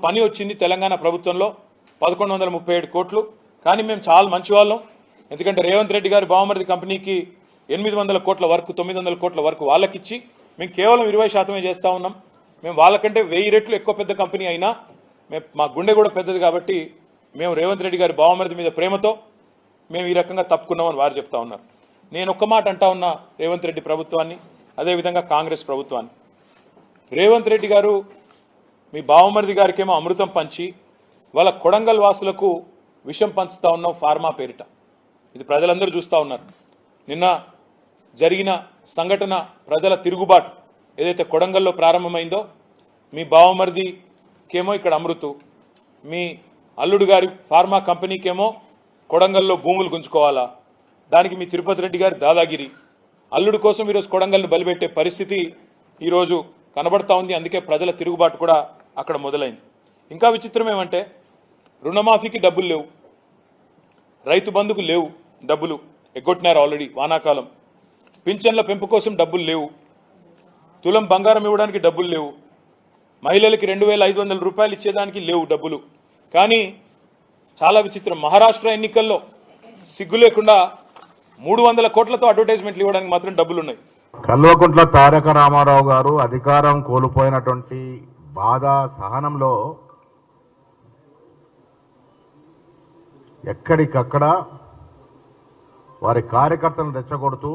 పని వచ్చింది తెలంగాణ ప్రభుత్వంలో 1137 కోట్లు. కానీ మేము చాలా మంచి వాళ్ళం. ఎందుకంటే రేవంత్ రెడ్డి గారి బావమరిది కంపెనీకి 800 కోట్ల వరకు 900 కోట్ల వరకు వాళ్ళకిచ్చి మేము కేవలం 20% చేస్తా ఉన్నాం. మేము వాళ్ళకంటే 1000 రెట్లు ఎక్కువ పెద్ద కంపెనీ అయినా మా గుండె కూడా పెద్దది కాబట్టి మేము రేవంత్ రెడ్డి గారి బావమరిది మీద ప్రేమతో మేము ఈ రకంగా తప్పుకున్నామని వారు చెప్తా ఉన్నారు. నేను ఒక్క మాట అంటా ఉన్నా రేవంత్ రెడ్డి ప్రభుత్వాన్ని, అదేవిధంగా కాంగ్రెస్ ప్రభుత్వాన్ని. రేవంత్ రెడ్డి గారు మీ బావమరిది గారికేమో అమృతం పంచి వాళ్ళ కొడంగల్ వాసులకు విషం పంచుతా ఉన్నాం ఫార్మా పేరిట. ఇది ప్రజలందరూ చూస్తూ ఉన్నారు. నిన్న జరిగిన సంఘటన ప్రజల తిరుగుబాటు ఏదైతే కొడంగల్లో ప్రారంభమైందో, మీ బావమరిదికేమో ఇక్కడ అమృతు, మీ అల్లుడు గారి ఫార్మా కంపెనీకేమో కొడంగల్లో భూములు గుంజుకోవాలా, దానికి మీ తిరుపతి రెడ్డి గారి దాదాగిరి, అల్లుడు కోసం ఈరోజు కొడంగల్ని బలిపెట్టే పరిస్థితి ఈరోజు కనబడతా ఉంది. అందుకే ప్రజల తిరుగుబాటు కూడా అక్కడ మొదలైంది. ఇంకా విచిత్రం ఏమంటే రుణమాఫీకి డబ్బులు లేవు, రైతు బంధుకు లేవు, డబ్బులు ఎగ్గొట్టినారు ఆల్రెడీ వానాకాలం, పింఛన్ల పెంపు కోసం డబ్బులు లేవు, తులం బంగారం ఇవ్వడానికి డబ్బులు లేవు, మహిళలకి 2500 రూపాయలు ఇచ్చేదానికి లేవు డబ్బులు. కానీ చాలా విచిత్రం, మహారాష్ట్ర ఎన్నికల్లో సిగ్గు లేకుండా 300 కోట్లతో అడ్వర్టైజ్మెంట్లు ఇవ్వడానికి మాత్రం డబ్బులున్నాయి. కల్వకుంట్ల తారక రామారావు గారు అధికారం కోల్పోయినటువంటి బాధ సహనంలో ఎక్కడికక్కడ వారి కార్యకర్తలను రెచ్చగొడుతూ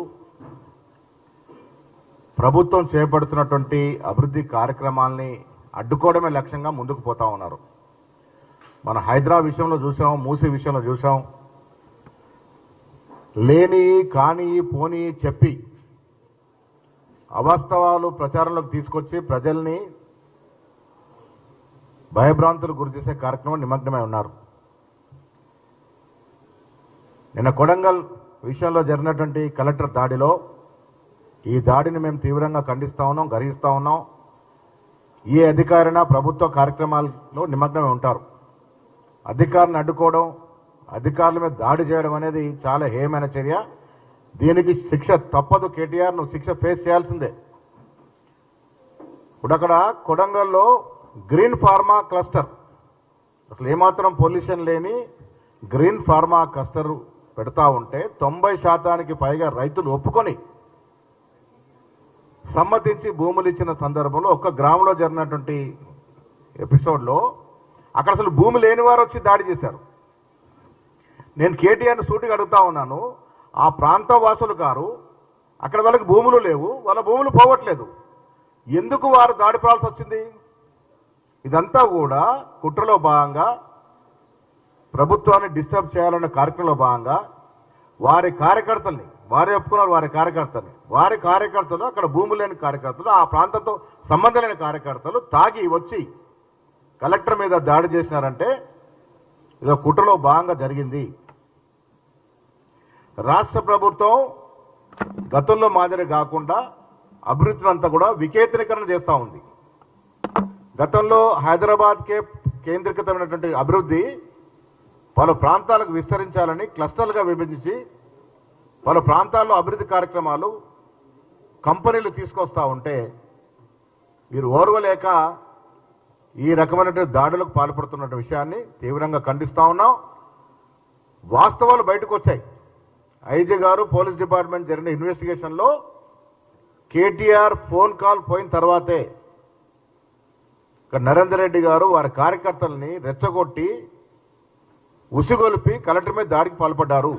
ప్రభుత్వం చేపడుతున్నటువంటి అభివృద్ధి కార్యక్రమాల్ని అడ్డుకోవడమే లక్ష్యంగా ముందుకు పోతా ఉన్నారు. మన హైదరాబాద్ విషయంలో చూసాం, మూసీ విషయంలో చూసాం. లేని కాని పోని చెప్పి అవాస్తవాలు ప్రచారంలోకి తీసుకొచ్చి ప్రజల్ని భయభ్రాంతులు గురి చేసే కార్యక్రమం నిమగ్నమై ఉన్నారు. నిన్న కొడంగల్ విషయంలో జరిగినటువంటి కలెక్టర్ దాడిలో ఈ దాడిని మేము తీవ్రంగా ఖండిస్తా ఉన్నాం, గర్హిస్తా ఉన్నాం. ఏ అధికారైనా ప్రభుత్వ కార్యక్రమాల్లో నిమగ్నమై ఉంటారు. అధికారులను అడ్డుకోవడం, అధికారుల మీద దాడి చేయడం అనేది చాలా హేయమైన చర్య. దీనికి శిక్ష తప్పదు. కేటీఆర్ నువ్వు శిక్ష ఫేస్ చేయాల్సిందే. ఇప్పుడు అక్కడ కొడంగల్లో గ్రీన్ ఫార్మా క్లస్టర్, అసలు ఏమాత్రం పొల్యూషన్ లేని గ్రీన్ ఫార్మా క్లస్టర్ పెడతా ఉంటే 90% పైగా రైతులు ఒప్పుకొని సమ్మతించి భూములు ఇచ్చిన సందర్భంలో ఒక్క గ్రామంలో జరిగినటువంటి ఎపిసోడ్లో అక్కడ అసలు భూమి లేని వారు వచ్చి దాడి చేశారు. నేను కేటీఆర్ని సూటిగా అడుగుతా ఉన్నాను, ఆ ప్రాంత వాసులు గారు అక్కడ వాళ్ళకి భూములు లేవు, వాళ్ళ భూములు పోవట్లేదు, ఎందుకు వారు దాడి పడాల్సి వచ్చింది? ఇదంతా కూడా కుట్రలో భాగంగా ప్రభుత్వాన్ని డిస్టర్బ్ చేయాలనే కార్యక్రమంలో భాగంగా వారి కార్యకర్తల్ని, వారే ఒప్పుకున్నారు వారి కార్యకర్తలు అక్కడ భూములు లేని కార్యకర్తలు, ఆ ప్రాంతంతో సంబంధం లేని కార్యకర్తలు తాగి వచ్చి కలెక్టర్ మీద దాడి చేసినారంటే ఇదో కుట్రలో భాగంగా జరిగింది. రాష్ట్ర ప్రభుత్వం గతంలో మాదిరి కాకుండా అభివృద్ధిని అంతా కూడా వికేంద్రీకరణ చేస్తూ ఉంది. గతంలో హైదరాబాద్కే కేంద్రీకృతమైనటువంటి అభివృద్ధి పలు ప్రాంతాలకు విస్తరించాలని క్లస్టర్లుగా విభజించి పలు ప్రాంతాల్లో అభివృద్ధి కార్యక్రమాలు కంపెనీలు తీసుకొస్తా ఉంటే మీరు ఓర్వలేక ఈ రకమైనటువంటి దాడులకు పాల్పడుతున్న విషయాన్ని తీవ్రంగా ఖండిస్తా ఉన్నాం. వాస్తవాలు బయటకు వచ్చాయి. ఐజీ గారు పోలీస్ డిపార్ట్మెంట్ జరిగిన ఇన్వెస్టిగేషన్లో కేటీఆర్ ఫోన్ కాల్ పోయిన తర్వాతే నరేందర్ రెడ్డి గారు వారి కార్యకర్తల్ని రెచ్చగొట్టి ఉసిగొలిపి కలెక్టర్ మీద దాడికి పాల్పడ్డారు.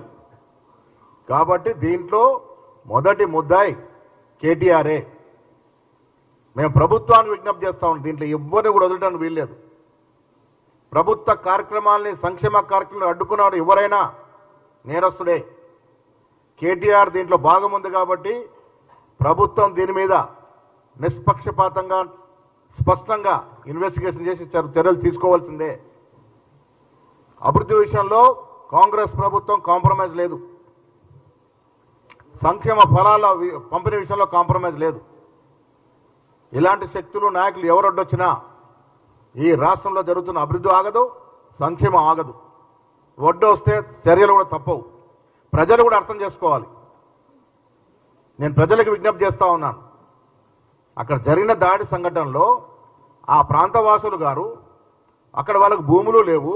కాబట్టి దీంట్లో మొదటి ముద్దాయి కేటీఆర్ఏ. మేము ప్రభుత్వాన్ని విజ్ఞప్తి చేస్తా ఉన్నాం, దీంట్లో ఎవ్వరిని కూడా వదలడానికి వీల్లేదు. ప్రభుత్వ కార్యక్రమాల్ని, సంక్షేమ కార్యక్రమాలు అడ్డుకున్నాడు ఎవరైనా నేరస్తుడే. కేటీఆర్ దీంట్లో భాగం ఉంది కాబట్టి ప్రభుత్వం దీని మీద నిష్పక్షపాతంగా స్పష్టంగా ఇన్వెస్టిగేషన్ చేసి చర్యలు తీసుకోవాల్సిందే. అభివృద్ధి విషయంలో కాంగ్రెస్ ప్రభుత్వం కాంప్రమైజ్ లేదు, సంక్షేమ ఫలాల పంపిణీ విషయంలో కాంప్రమైజ్ లేదు. ఇలాంటి శక్తులు, నాయకులు ఎవరొడ్డొచ్చినా ఈ రాష్ట్రంలో జరుగుతున్న అభివృద్ధి ఆగదు, సంక్షేమం ఆగదు. ఒడ్డు వస్తే చర్యలు కూడా తప్పవు. ప్రజలు కూడా అర్థం చేసుకోవాలి. నేను ప్రజలకు విజ్ఞప్తి చేస్తా ఉన్నాను, అక్కడ జరిగిన దాడి సంఘటనలో ఆ ప్రాంతవాసులు గారు అక్కడ వాళ్ళకు భూములు లేవు,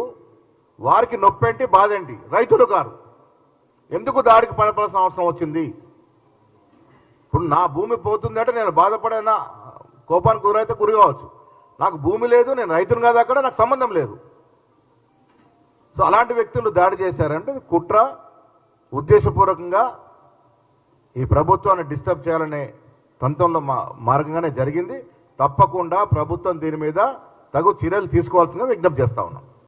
వారికి నొప్పేంటి బాధ ఏంటి, రైతులు గారు ఎందుకు దాడికి పడవలసిన అవసరం వచ్చింది? ఇప్పుడు నా భూమి పోతుందంటే నేను బాధపడైనా కోపానికి గురైతే గురి కావచ్చు. నాకు భూమి లేదు, నేను రైతును కాదు, అక్కడ నాకు సంబంధం లేదు. సో అలాంటి వ్యక్తులు దాడి చేశారంటే ఇది కుట్ర, ఉద్దేశపూర్వకంగా ఈ ప్రభుత్వాన్ని డిస్టర్బ్ చేయాలనే తంత్రంలో మార్గంగానే జరిగింది. తప్పకుండా ప్రభుత్వం దీని మీద తగు చర్యలు తీసుకోవాల్సిందిగా విజ్ఞప్తి చేస్తా ఉన్నాం.